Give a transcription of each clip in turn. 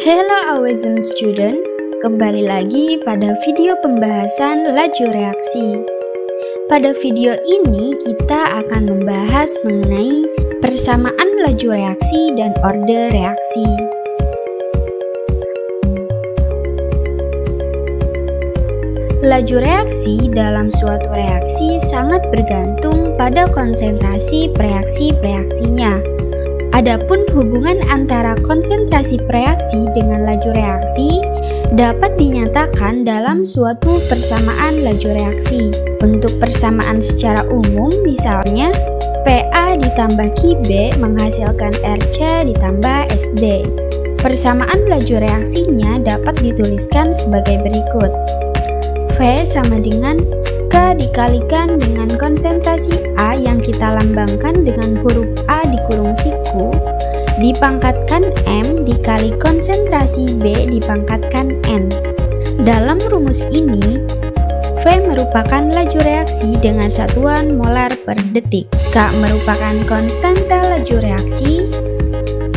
Hello awesome student, kembali lagi pada video pembahasan laju reaksi. Pada video ini kita akan membahas mengenai persamaan laju reaksi dan order reaksi. Laju reaksi dalam suatu reaksi sangat bergantung pada konsentrasi reaksinya. Adapun hubungan antara konsentrasi reaksi dengan laju reaksi dapat dinyatakan dalam suatu persamaan laju reaksi. Untuk persamaan secara umum, misalnya PA ditambah QB menghasilkan RC ditambah SD. Persamaan laju reaksinya dapat dituliskan sebagai berikut. V sama dengan K dikalikan dengan konsentrasi A yang kita lambangkan dengan huruf A dikurung siku, dipangkatkan M dikali konsentrasi B dipangkatkan N. Dalam rumus ini, V merupakan laju reaksi dengan satuan molar per detik, K merupakan konstanta laju reaksi,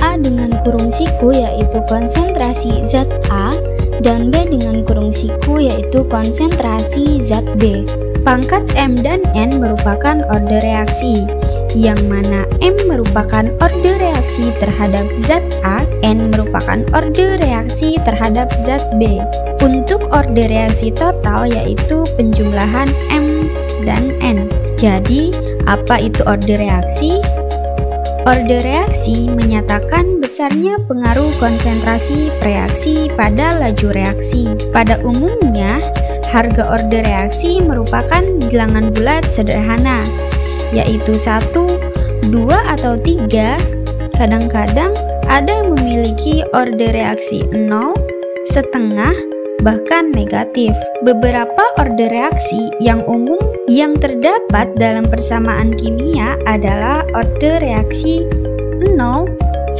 A dengan kurung siku yaitu konsentrasi zat A, dan B dengan kurung siku yaitu konsentrasi zat B. Pangkat M dan N merupakan order reaksi, yang mana M merupakan order reaksi terhadap zat A, N merupakan order reaksi terhadap zat B. Untuk order reaksi total yaitu penjumlahan M dan N. Jadi, apa itu order reaksi? Order reaksi menyatakan besarnya pengaruh konsentrasi reaksi pada laju reaksi. Pada umumnya, harga order reaksi merupakan bilangan bulat sederhana, yaitu 1, 2, atau 3. Kadang-kadang ada yang memiliki order reaksi 0, setengah, bahkan negatif. Beberapa order reaksi yang umum yang terdapat dalam persamaan kimia adalah order reaksi 0,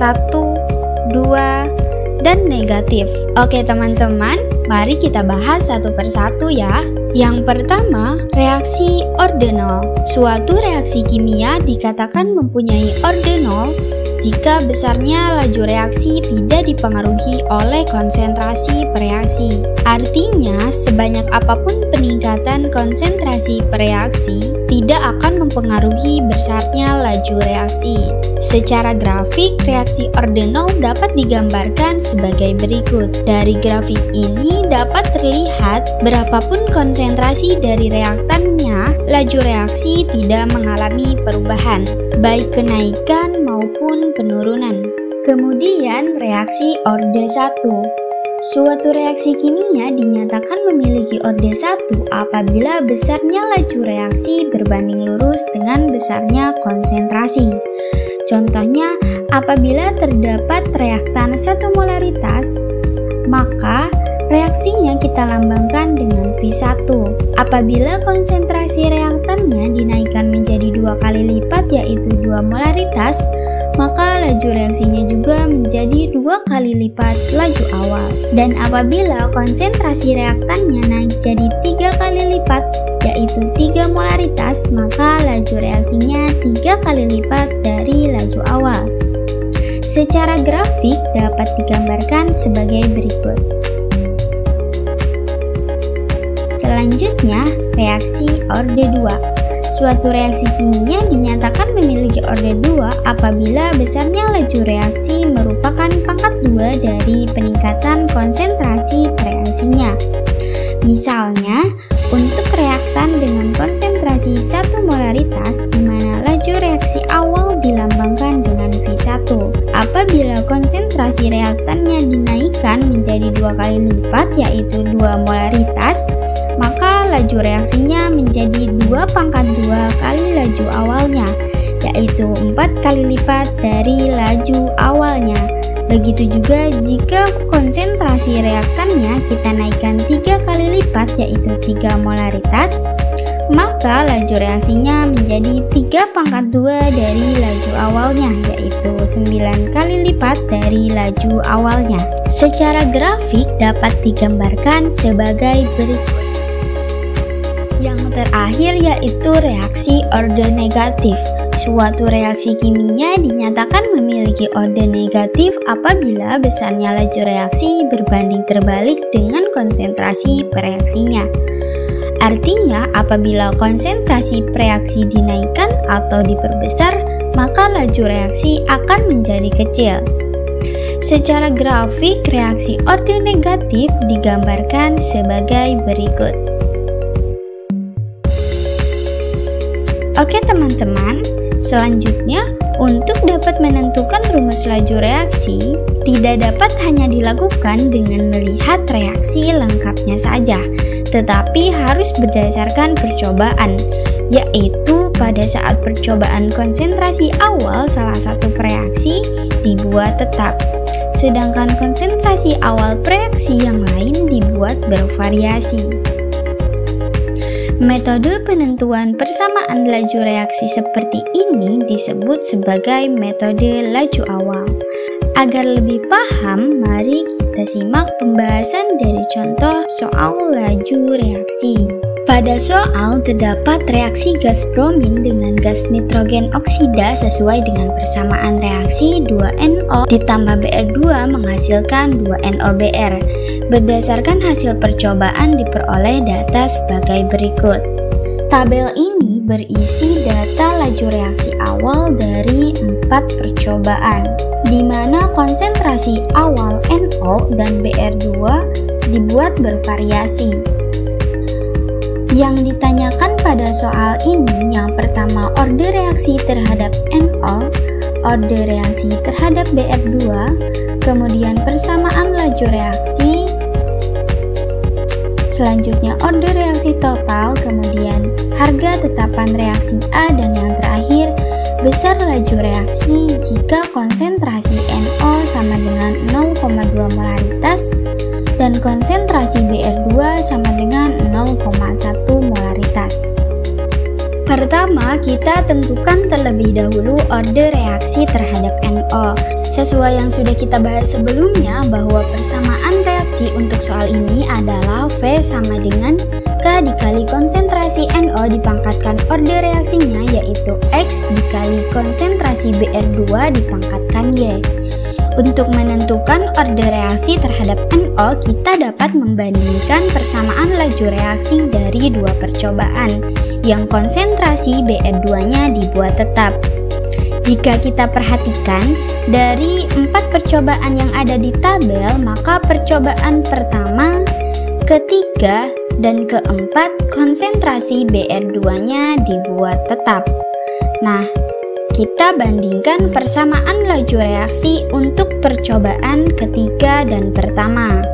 1, 2, dan negatif. Oke teman-teman, mari kita bahas satu persatu ya. Yang pertama, reaksi ordinal. Suatu reaksi kimia dikatakan mempunyai ordinal jika besarnya laju reaksi tidak dipengaruhi oleh konsentrasi reaksi. Artinya, sebanyak apapun peningkatan konsentrasi reaksi tidak akan mempengaruhi besarnya laju reaksi. Secara grafik, reaksi ordinal dapat digambarkan sebagai berikut. Dari grafik ini dapat terlihat berapapun konsentrasi dari reaktannya, laju reaksi tidak mengalami perubahan, baik kenaikan maupun penurunan. Kemudian reaksi orde 1. Suatu reaksi kimia dinyatakan memiliki orde 1 apabila besarnya laju reaksi berbanding lurus dengan besarnya konsentrasi. Contohnya, apabila terdapat reaktan 1 molaritas, maka reaksinya kita lambangkan dengan V1. Apabila konsentrasi reaktannya dinaikkan menjadi 2 kali lipat yaitu 2 molaritas, maka laju reaksinya juga menjadi 2 kali lipat laju awal. Dan apabila konsentrasi reaktannya naik jadi 3 kali lipat yaitu 3 molaritas, maka laju reaksinya 3 kali lipat dari laju awal. Secara grafik dapat digambarkan sebagai berikut. Selanjutnya, reaksi orde 2. Suatu reaksi kimia dinyatakan memiliki orde 2 apabila besarnya laju reaksi merupakan pangkat 2 dari peningkatan konsentrasi reaksinya. Misalnya, untuk reaktan dengan konsentrasi 1 molaritas di mana laju reaksi awal dilambangkan dengan V1. Apabila konsentrasi reaktannya dinaikkan menjadi 2 kali lipat yaitu 2 molaritas, maka laju reaksinya menjadi 2 pangkat 2 kali laju awalnya, yaitu 4 kali lipat dari laju awalnya. Begitu juga jika konsentrasi reaktannya kita naikkan 3 kali lipat yaitu 3 molaritas, maka laju reaksinya menjadi 3 pangkat 2 dari laju awalnya, yaitu 9 kali lipat dari laju awalnya. Secara grafik dapat digambarkan sebagai berikut. Yang terakhir yaitu reaksi orde negatif. Suatu reaksi kimia dinyatakan memiliki order negatif apabila besarnya laju reaksi berbanding terbalik dengan konsentrasi pereaksinya. Artinya, apabila konsentrasi reaksi dinaikkan atau diperbesar, maka laju reaksi akan menjadi kecil. Secara grafik, reaksi order negatif digambarkan sebagai berikut. Oke teman-teman, selanjutnya untuk dapat menentukan rumus laju reaksi tidak dapat hanya dilakukan dengan melihat reaksi lengkapnya saja, tetapi harus berdasarkan percobaan, yaitu pada saat percobaan konsentrasi awal salah satu reaksi dibuat tetap, sedangkan konsentrasi awal reaksi yang lain dibuat bervariasi. Metode penentuan persamaan laju reaksi seperti ini disebut sebagai metode laju awal. Agar lebih paham, mari kita simak pembahasan dari contoh soal laju reaksi. Pada soal terdapat reaksi gas bromin dengan gas nitrogen oksida sesuai dengan persamaan reaksi 2NO ditambah Br2 menghasilkan 2NOBr. Berdasarkan hasil percobaan diperoleh data sebagai berikut. Tabel ini berisi data laju reaksi awal dari 4 percobaan, di mana konsentrasi awal NO dan Br2 dibuat bervariasi. Yang ditanyakan pada soal ini yang pertama order reaksi terhadap NO, order reaksi terhadap Br2, kemudian persamaan laju reaksi, selanjutnya order reaksi total, kemudian harga tetapan reaksi A, dan yang terakhir besar laju reaksi jika konsentrasi NO sama dengan 0,2 molaritas dan konsentrasi Br2 sama dengan 0,1 molaritas. Pertama, kita tentukan terlebih dahulu order reaksi terhadap NO. Sesuai yang sudah kita bahas sebelumnya bahwa persamaan reaksi untuk soal ini adalah V sama dengan K dikali konsentrasi NO dipangkatkan order reaksinya, yaitu X dikali konsentrasi Br2 dipangkatkan Y. Untuk menentukan order reaksi terhadap NO, kita dapat membandingkan persamaan laju reaksi dari dua percobaan yang konsentrasi Br2-nya dibuat tetap. Jika kita perhatikan, dari 4 percobaan yang ada di tabel, maka percobaan pertama, ketiga, dan keempat konsentrasi Br2-nya dibuat tetap. Nah, kita bandingkan persamaan laju reaksi untuk percobaan ketiga dan pertama.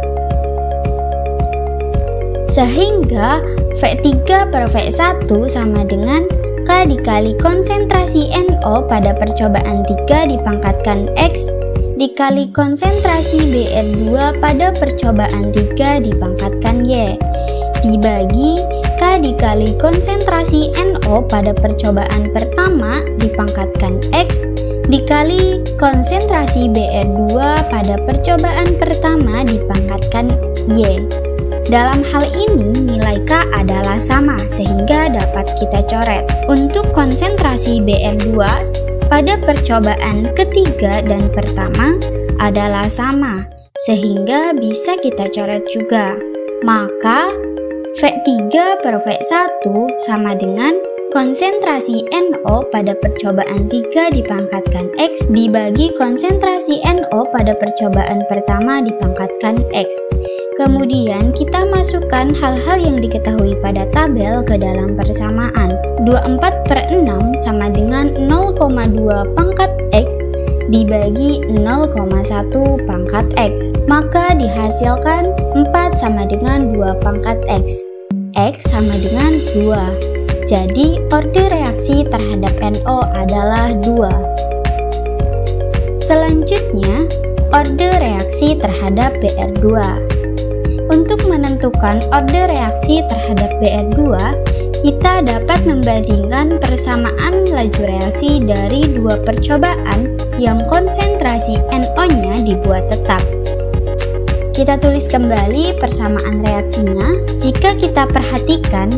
Sehingga V3 per V1 sama dengan K dikali konsentrasi NO pada percobaan 3 dipangkatkan X dikali konsentrasi Br2 pada percobaan 3 dipangkatkan Y dibagi K dikali konsentrasi NO pada percobaan pertama dipangkatkan X dikali konsentrasi Br2 pada percobaan pertama dipangkatkan Y. Dalam hal ini nilai K adalah sama sehingga dapat kita coret. Untuk konsentrasi Br2 pada percobaan ketiga dan pertama adalah sama sehingga bisa kita coret juga. Maka V3 per V1 sama dengan konsentrasi NO pada percobaan 3 dipangkatkan X dibagi konsentrasi NO pada percobaan pertama dipangkatkan X. Kemudian kita masukkan hal-hal yang diketahui pada tabel ke dalam persamaan. 24 per 6 sama dengan 0,2 pangkat X dibagi 0,1 pangkat X. Maka dihasilkan 4 sama dengan 2 pangkat X. X sama dengan 2. Jadi order reaksi terhadap NO adalah 2. Selanjutnya, order reaksi terhadap Br2. Untuk menentukan order reaksi terhadap Br2, kita dapat membandingkan persamaan laju reaksi dari dua percobaan yang konsentrasi NO-nya dibuat tetap. Kita tulis kembali persamaan reaksinya. Jika kita perhatikan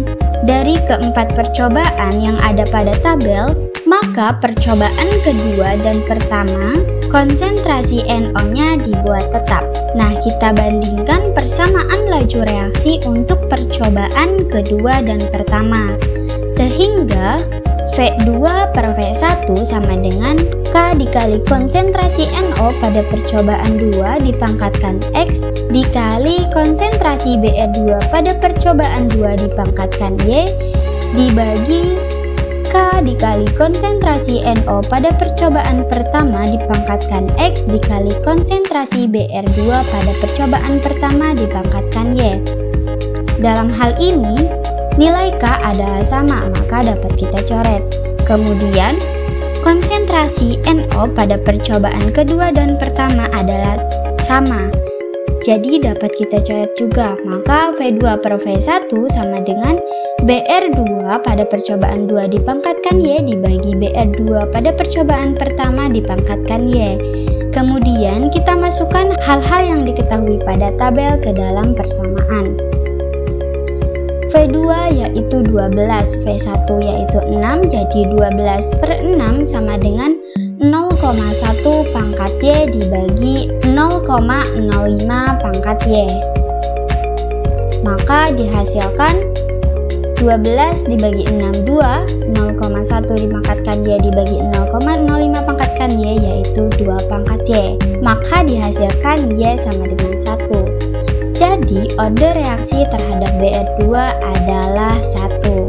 dari keempat percobaan yang ada pada tabel, maka Maka percobaan kedua dan pertama, konsentrasi NO-nya dibuat tetap. Nah, kita bandingkan persamaan laju reaksi untuk percobaan kedua dan pertama. Sehingga V2 per V1 sama dengan K dikali konsentrasi NO pada percobaan 2 dipangkatkan X dikali konsentrasi Br2 pada percobaan 2 dipangkatkan Y dibagi K dikali konsentrasi NO pada percobaan pertama dipangkatkan X dikali konsentrasi Br2 pada percobaan pertama dipangkatkan Y. Dalam hal ini, nilai K adalah sama, maka dapat kita coret. Kemudian, konsentrasi NO pada percobaan kedua dan pertama adalah sama. Jadi dapat kita coret juga, maka V2 per V1 sama dengan BR2 pada percobaan 2 dipangkatkan Y dibagi BR2 pada percobaan pertama dipangkatkan Y. Kemudian kita masukkan hal-hal yang diketahui pada tabel ke dalam persamaan. V2 yaitu 12, V1 yaitu 6, jadi 12 per 6 sama dengan 0,1 pangkat Y dibagi 0,05 pangkat Y. Maka dihasilkan 12 dibagi 6, 2, 0,1 dipangkatkan Y dibagi 0,05 pangkatkan Y yaitu 2 pangkat Y. Maka dihasilkan Y sama dengan 1. Jadi, order reaksi terhadap BR2 adalah 1.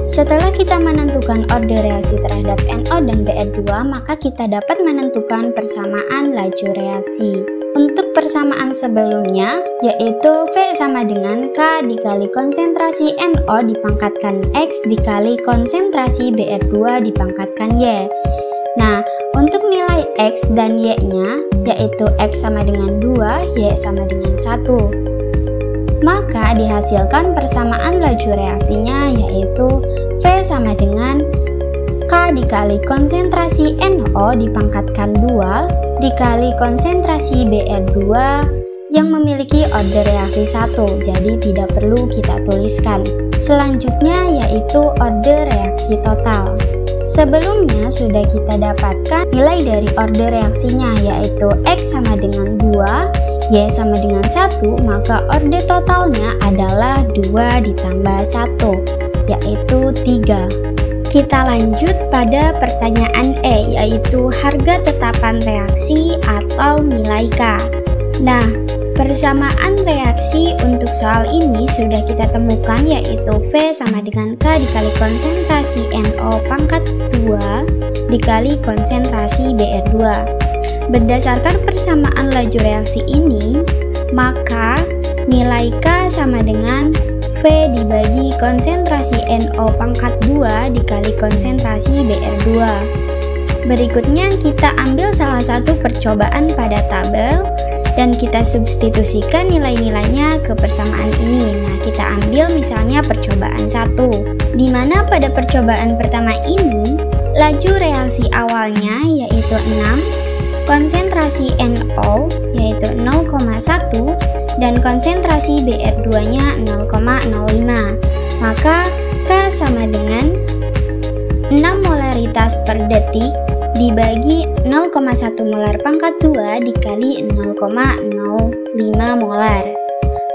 Setelah kita menentukan order reaksi terhadap NO dan BR2, maka kita dapat menentukan persamaan laju reaksi. Untuk persamaan sebelumnya, yaitu V sama dengan K dikali konsentrasi NO dipangkatkan X dikali konsentrasi BR2 dipangkatkan Y. Nah, untuk nilai X dan Y-nya, yaitu X sama dengan 2, Y sama dengan 1. Maka dihasilkan persamaan laju reaksinya yaitu V sama dengan K dikali konsentrasi NO dipangkatkan 2 dikali konsentrasi BR2 yang memiliki order reaksi 1, jadi tidak perlu kita tuliskan. Selanjutnya yaitu order reaksi total. Sebelumnya sudah kita dapatkan nilai dari order reaksinya yaitu X sama dengan 2, Y sama dengan 1, maka order totalnya adalah 2 ditambah 1, yaitu 3. Kita lanjut pada pertanyaan E, yaitu harga tetapan reaksi atau nilai K. Nah, persamaan reaksi untuk soal ini sudah kita temukan yaitu V sama dengan K dikali konsentrasi NO pangkat 2 dikali konsentrasi BR2. Berdasarkan persamaan laju reaksi ini, maka nilai K sama dengan V dibagi konsentrasi NO pangkat 2 dikali konsentrasi BR2. Berikutnya kita ambil salah satu percobaan pada tabel dan kita substitusikan nilai-nilainya ke persamaan ini. Nah, kita ambil misalnya percobaan 1, di mana pada percobaan pertama ini laju reaksi awalnya yaitu 6, konsentrasi NO yaitu 0,1 dan konsentrasi BR2-nya 0,05. Maka K sama dengan 6 molaritas per detik dibagi 0,1 molar pangkat 2 dikali 0,05 molar.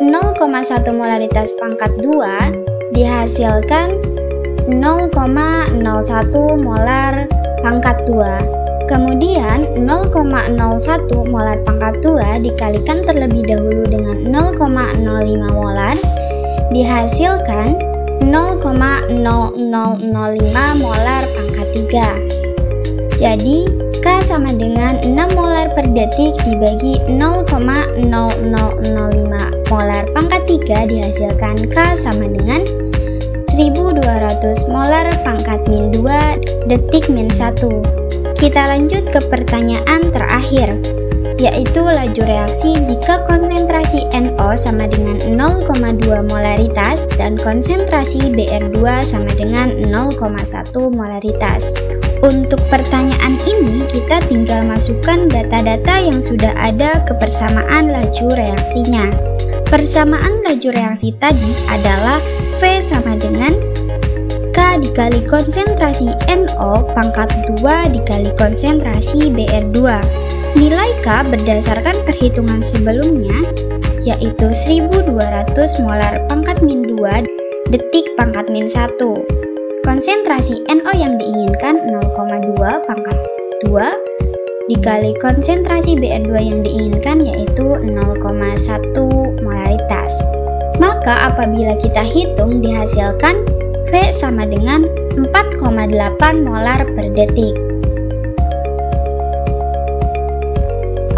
0,1 molaritas pangkat 2 dihasilkan 0,01 molar pangkat 2. Kemudian 0,01 molar pangkat 2 dikalikan terlebih dahulu dengan 0,05 molar dihasilkan 0,0005 molar pangkat 3. Jadi K sama dengan 6 molar per detik dibagi 0,0005 molar pangkat 3 dihasilkan K sama dengan 1200 molar pangkat min 2 detik min 1. Kita lanjut ke pertanyaan terakhir, yaitu laju reaksi jika konsentrasi NO sama dengan 0,2 molaritas dan konsentrasi BR2 sama dengan 0,1 molaritas. Untuk pertanyaan ini, kita tinggal masukkan data-data yang sudah ada ke persamaan laju reaksinya. Persamaan laju reaksi tadi adalah V sama dengan K dikali konsentrasi NO pangkat 2 dikali konsentrasi Br2. Nilai K berdasarkan perhitungan sebelumnya yaitu 1200 molar pangkat min 2 detik pangkat min 1. Konsentrasi NO yang diinginkan 0,2 pangkat 2 dikali konsentrasi Br2 yang diinginkan yaitu 0,1 molaritas. Maka apabila kita hitung dihasilkan V sama dengan 4,8 molar per detik.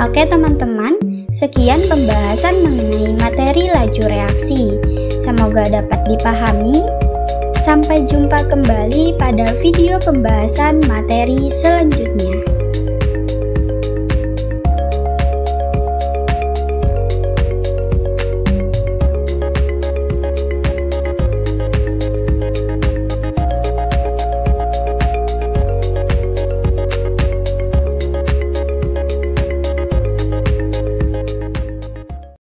Oke teman-teman, sekian pembahasan mengenai materi laju reaksi. Semoga dapat dipahami. Sampai jumpa kembali pada video pembahasan materi selanjutnya.